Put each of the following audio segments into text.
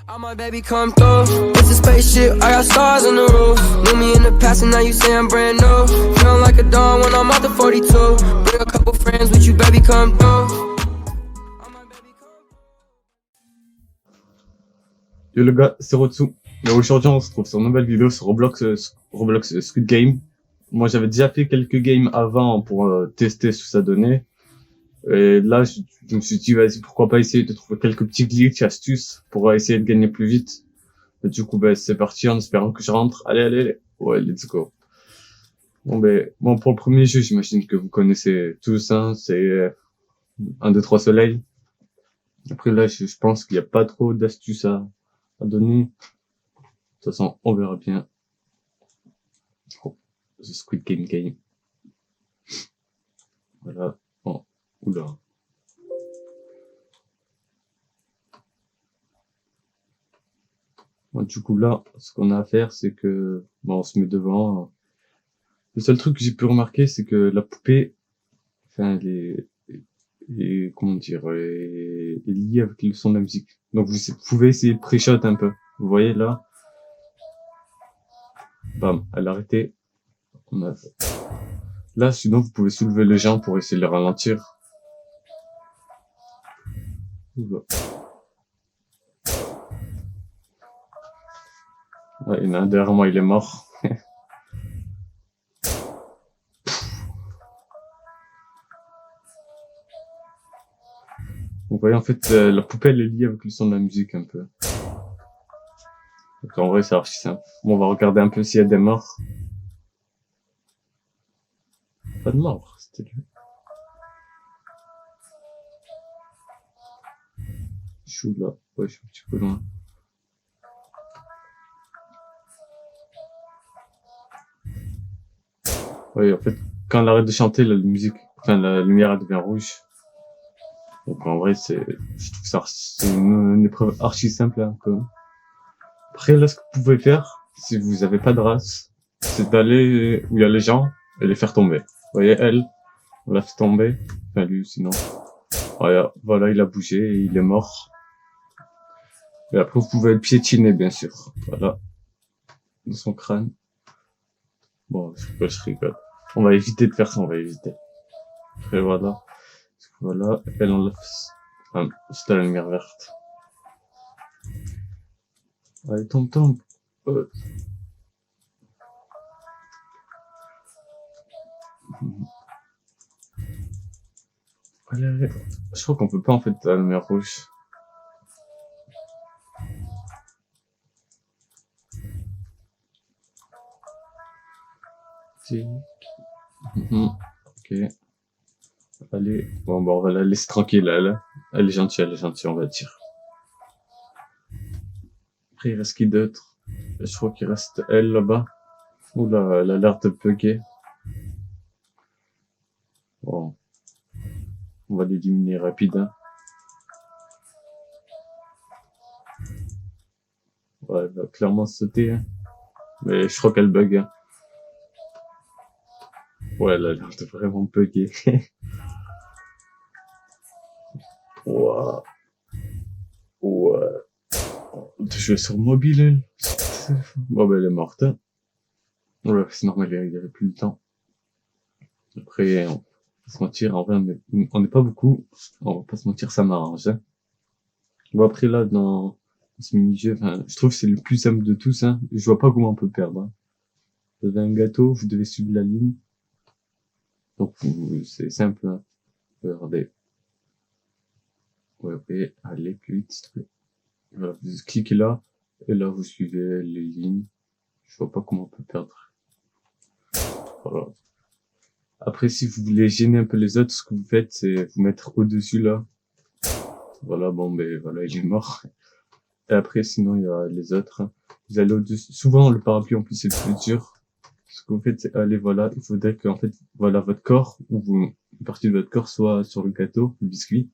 All my baby come through. It's a spaceship, I got stars on the roof. Knew me in the past and now you say I'm brand new. Feeling like a dawn when I'm out the 42. Bring a couple friends with you, baby, come through. Yo le gars, c'est Rotsu. Et aujourd'hui on se trouve sur une nouvelle vidéo sur Roblox Squid Game. Moi j'avais déjà fait quelques games avant pour tester ce que ça donnait. Et là je me suis dit vas-y pourquoi pas essayer de trouver quelques petits glitches, astuces pour essayer de gagner plus vite. Et du coup c'est parti en espérant que je rentre. Allez. Ouais, let's go. Bon pour le premier jeu j'imagine que vous connaissez tous, hein, c'est 1, 2, 3 soleil. Après là je pense qu'il n'y a pas trop d'astuces à donner. De toute façon, on verra bien. Oh, The Squid Game. Voilà. Oh, oula. Bon, du coup, là, ce qu'on a à faire, c'est que, on se met devant. Le seul truc que j'ai pu remarquer, c'est que la poupée, enfin, comment dire, est liée avec le son de la musique. Donc, vous pouvez essayer de pré-shot un peu. Vous voyez, là. Bam, elle a arrêté. Là, sinon, vous pouvez soulever les gens pour essayer de les ralentir. Oula. Ouais, il y en a un derrière moi, il est mort. Vous voyez, en fait, la poupée, elle est liée avec le son de la musique, un peu. Donc, en vrai, c'est archi simple. Bon, on va regarder un peu s'il y a des morts. Pas de mort, c'était lui. Je suis là. Ouais, je suis un petit peu loin. Ouais, en fait, quand elle arrête de chanter, la lumière, elle devient rouge. Donc, en vrai, je trouve ça, c'est une épreuve archi simple, un peu. Après, là, ce que vous pouvez faire, si vous avez pas de race, c'est d'aller où il y a les gens et les faire tomber. Vous voyez, elle, on l'a fait tomber. Enfin, lui, sinon. Voilà, il a bougé et il est mort. Et après, vous pouvez le piétiner, bien sûr. Voilà. Dans son crâne. Bon, je rigole. On va éviter de faire ça, on va éviter. Après, voilà. Elle enlève. Ah, c'était la lumière verte. Allez, tombe. Allez. Je crois qu'on peut pas, en fait, la lumière rouge. Ok. Allez. Bon, on va la laisser tranquille, elle est gentille, on va dire. Après, il reste qui d'autre? Je crois qu'il reste elle, là-bas. Oula, elle a l'air de bugger. Bon. On va l'éliminer rapide, hein. Ouais, elle va clairement sauter, hein. Mais je crois qu'elle bug, hein. Ouais, elle a l'air de vraiment bugger. Ouah. Ouais. De jouer sur mobile, elle. Bon, elle est morte, hein. Ouais, c'est normal, il y avait plus le temps. Après, on va se mentir, en vrai, on n'est pas beaucoup. On va pas se mentir, ça m'arrange, hein. Bon, après, là, dans ce mini-jeu, je trouve que c'est le plus simple de tous, hein. Je vois pas comment on peut perdre, hein. Vous avez un gâteau, vous devez suivre la ligne. Donc, c'est simple, hein. Regardez. Ouais, allez, plus vite, s'il te plaît. Voilà, vous cliquez là, et là, vous suivez les lignes. Je vois pas comment on peut perdre. Voilà. Après, si vous voulez gêner un peu les autres, ce que vous faites, c'est vous mettre au-dessus, là. Voilà, voilà, il est mort. Et après, sinon, il y a les autres. Vous allez au-dessus. Souvent, le parapluie, en plus, c'est le plus dur. Ce que vous faites, c'est aller, voilà, il faudrait que, en fait, voilà, votre corps, une partie de votre corps soit sur le gâteau, le biscuit.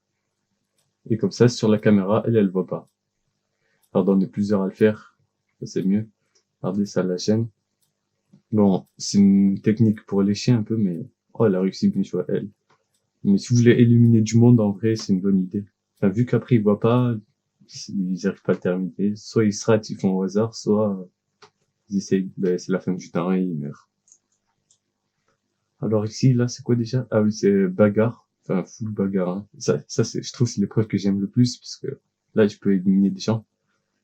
Et comme ça, sur la caméra, elle voit pas. Alors, on est plusieurs à le faire. Ça, c'est mieux. Regardez, ça la chaîne. Bon, c'est une technique pour lécher un peu, mais, oh, elle a réussi bien joué, elle. Mais si vous voulez éliminer du monde, en vrai, c'est une bonne idée. Enfin, vu qu'après, il voit pas, Ils n'arrivent pas à le terminer. Soit ils se ratent, ils font au hasard, soit ils essayent, ben, c'est la fin du temps et ils meurent. Alors ici, là, c'est quoi déjà? Ah oui, c'est bagarre. Enfin, full bagarre, hein. Ça c'est, je trouve, c'est l'épreuve que j'aime le plus, parce que là, je peux éliminer des gens.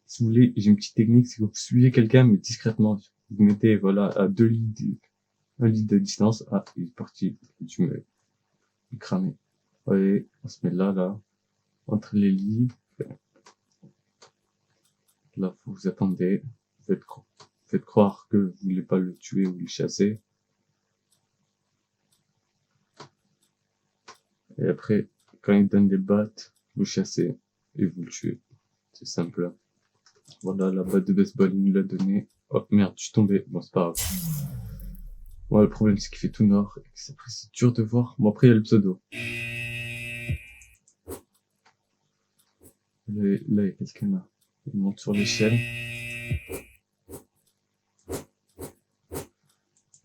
Si vous voulez, j'ai une petite technique, c'est que vous suivez quelqu'un, mais discrètement. Vous mettez, voilà, à 2 lits, 1 lit de distance. Ah, il est parti. Tu me cramé. Allez, on se met là, entre les lits. Là, vous attendez. Faites croire que vous voulez pas le tuer ou le chasser. Et après, quand il donne des battes, vous chassez et vous le tuez. C'est simple. Voilà, la batte de baseball, il nous l'a donné. Oh merde, je suis tombé. Bon, c'est pas grave. Bon, le problème, c'est qu'il fait tout noir. Après, c'est dur de voir. Bon, après, il y a le pseudo. Là, il y a quelqu'un là. Il monte sur l'échelle.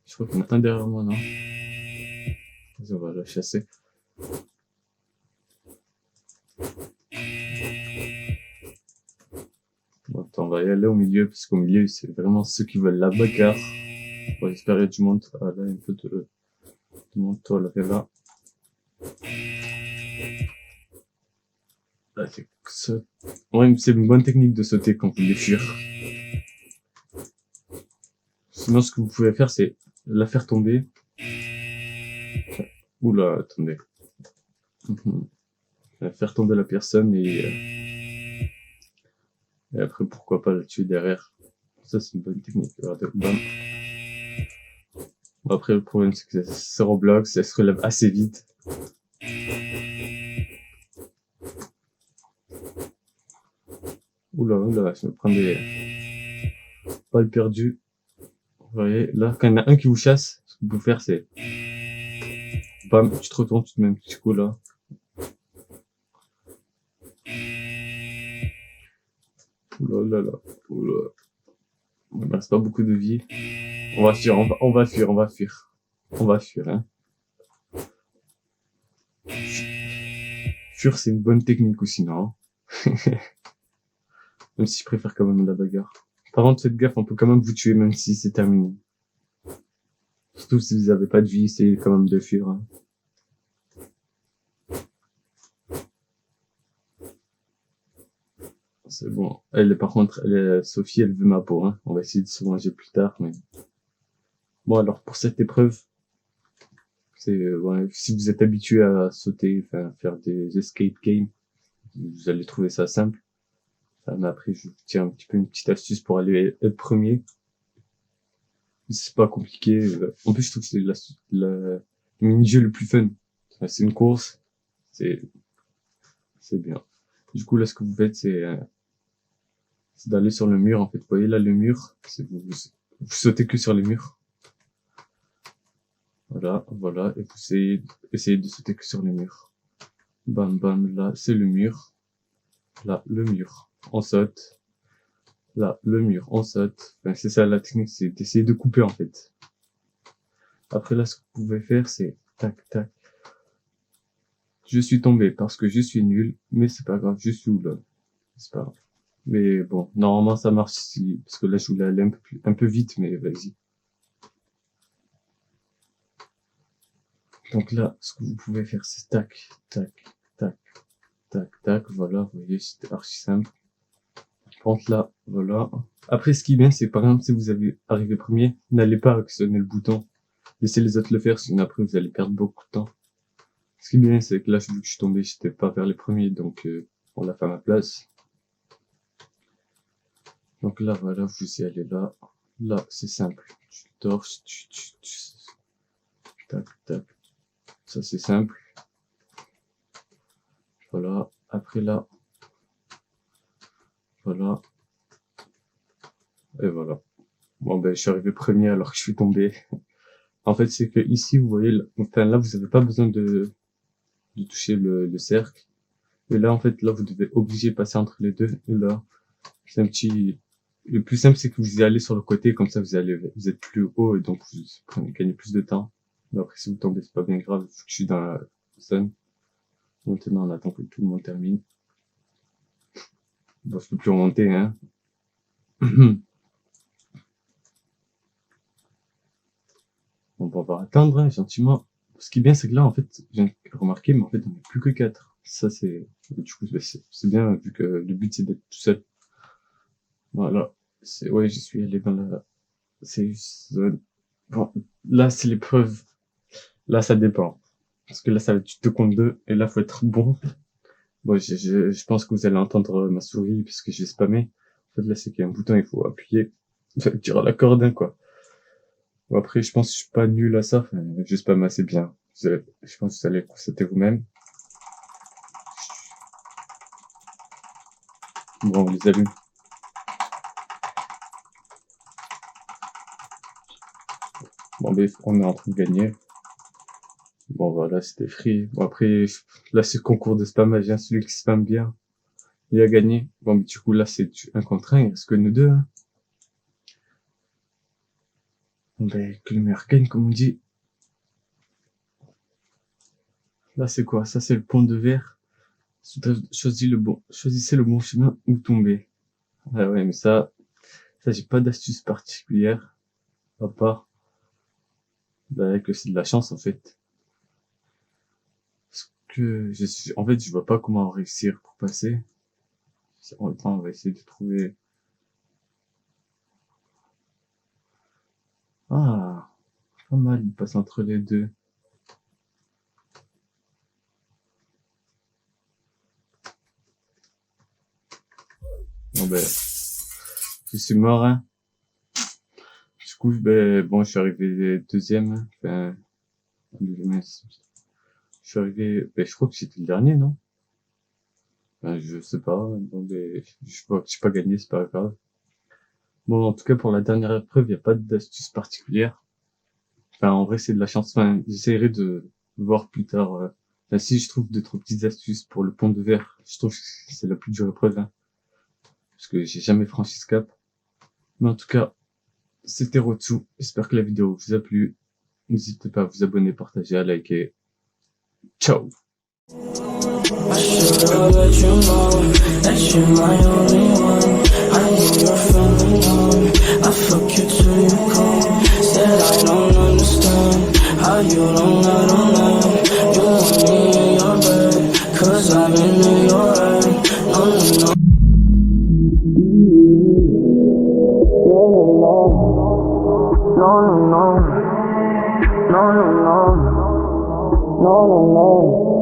Je crois qu'il y en a un derrière moi, non? Vas-y, on va la chasser. Bon, attends, on va y aller au milieu, parce qu'au milieu, c'est vraiment ceux qui veulent la bagarre. Bon, j'espère qu'il y a du monde. Ah, là, il y a un peu de monde. Toi, là. Là, c'est ça. Ouais, c'est une bonne technique de sauter quand vous voulez fuir. Sinon, ce que vous pouvez faire, c'est la faire tomber. Oula, attendez. Faire tomber la personne et après, pourquoi pas la tuer derrière. Ça, c'est une bonne technique. Regardez, bam. Bon, après, le problème, c'est que ça Roblox, elle se relève assez vite. Oula, je me prends des balles perdues. Vous voyez, là, quand il y en a un qui vous chasse, ce que vous pouvez faire, c'est bam, tu te retournes, tu te mets un petit coup là. Oula. Il me reste pas beaucoup de vie. On va fuir, on va fuir, hein. Fuir, c'est une bonne technique aussi, non? Même si je préfère quand même la bagarre. Par contre, faites gaffe, on peut quand même vous tuer même si c'est terminé. Surtout si vous avez pas de vie, essayez quand même de fuir, hein. C'est bon. Par contre, Sophie, elle veut ma peau, hein. On va essayer de se manger plus tard, mais... Bon, alors, pour cette épreuve, ouais, si vous êtes habitué à sauter, enfin, faire des escape games, vous allez trouver ça simple. Enfin, mais après, je vous tiens un petit peu une petite astuce pour aller être premier. C'est pas compliqué. En plus, je trouve que c'est le mini-jeu le plus fun. Enfin, c'est une course. C'est bien. Du coup, là, ce que vous faites, c'est d'aller sur le mur, en fait. Vous voyez, là, le mur, vous sautez que sur les murs. Voilà, et vous essayez de sauter que sur les murs. Bam, là, c'est le mur. Là, le mur. On saute. Là, le mur, on saute. Enfin, c'est ça, la technique, c'est d'essayer de couper, en fait. Après, là, ce que vous pouvez faire, c'est tac. Je suis tombé parce que je suis nul, mais c'est pas grave, je suis où là? C'est pas grave. Mais bon, normalement, ça marche ici, parce que là, je voulais aller un peu vite, mais vas-y. Donc là, ce que vous pouvez faire, c'est tac. Voilà, vous voyez, c'était archi simple. Par contre là, voilà. Après, ce qui est bien, c'est par exemple, si vous avez arrivé premier, n'allez pas actionner le bouton. Laissez les autres le faire, sinon après, vous allez perdre beaucoup de temps. Ce qui est bien, c'est que là, vu que je suis tombé, j'étais pas vers les premiers, donc on l'a fait à ma place. Donc là, voilà, vous y allez là. Là, c'est simple. Tu torches, tac. Ça, c'est simple. Voilà. Après là. Voilà. Et voilà. Bon, ben, je suis arrivé premier alors que je suis tombé. En fait, c'est que ici, vous voyez, enfin, là, vous n'avez pas besoin de toucher le cercle. Et là, en fait, là, vous devez obliger de passer entre les deux. Et là, c'est un petit... Le plus simple, c'est que vous y allez sur le côté, comme ça, vous êtes plus haut, et donc vous gagnez plus de temps. Mais après, si vous tombez, c'est pas bien grave, je suis dans la zone. Maintenant, on attend que tout le monde termine. Bon, je peux plus remonter, hein. On va attendre, hein, gentiment. Ce qui est bien, c'est que là, en fait, j'ai remarqué, mais en fait, on n'est plus que 4. Ça, c'est, du coup, bah, c'est bien, vu que le but, c'est d'être tout seul. Voilà. Ouais, j'y suis allé dans la safe zone. Bon, là, c'est l'épreuve. Là, ça dépend. Parce que là, ça va être 2 contre 2, et là, faut être bon. Bon, je pense que vous allez entendre ma souris, parce que j'ai spammé. En fait, là, c'est qu'il y a un bouton, il faut appuyer. Tirer la corde, hein, quoi. Bon, après, je pense que je suis pas nul à ça. Enfin, je spamme assez bien. Je pense que vous allez le constater vous-même. Bon, on les allume. Bon, mais on est en train de gagner. Bon, voilà, c'était free. Bon, après, là, c'est le concours de spammage, hein. Celui qui spamme bien, il a gagné. Bon, mais du coup, là, c'est un contre un. Il reste que nous deux, hein. Bon, ben, que le meilleur gagne, comme on dit. Là, c'est quoi? Ça, c'est le pont de verre. Choisissez le bon chemin où tomber. Ah ouais, mais ça, j'ai pas d'astuce particulière. À part, bah, que c'est de la chance, en fait. Parce que, en fait, je vois pas comment réussir pour passer. En même temps, on va essayer de trouver. Ah, pas mal, il passe entre les deux. Bon, ben, je suis mort, hein. Du coup, ben, bon, je suis arrivé deuxième. Enfin, je suis arrivé, ben, je crois que j'étais le dernier, non? Ben, je sais pas. Bon, ben, je vois que j'ai pas gagné, c'est pas grave. Bon, en tout cas, pour la dernière épreuve, il n'y a pas d'astuce particulière. Enfin, en vrai, c'est de la chance. Enfin, j'essaierai de voir plus tard. Enfin, si je trouve 2-3 petites astuces pour le pont de verre, je trouve que c'est la plus dure épreuve, hein, parce que j'ai jamais franchi ce cap. Mais en tout cas, c'était Rotsu. J'espère que la vidéo vous a plu. N'hésitez pas à vous abonner, partager, à liker. Ciao! I should've let you know that you're my only one. I know you're feeling alone. I fuck you till you come. Said I don't understand how you don't let on that. You want me in your bed, cause I've been in your head. No, no, no. No, no, no. No, no, no. No, no, no.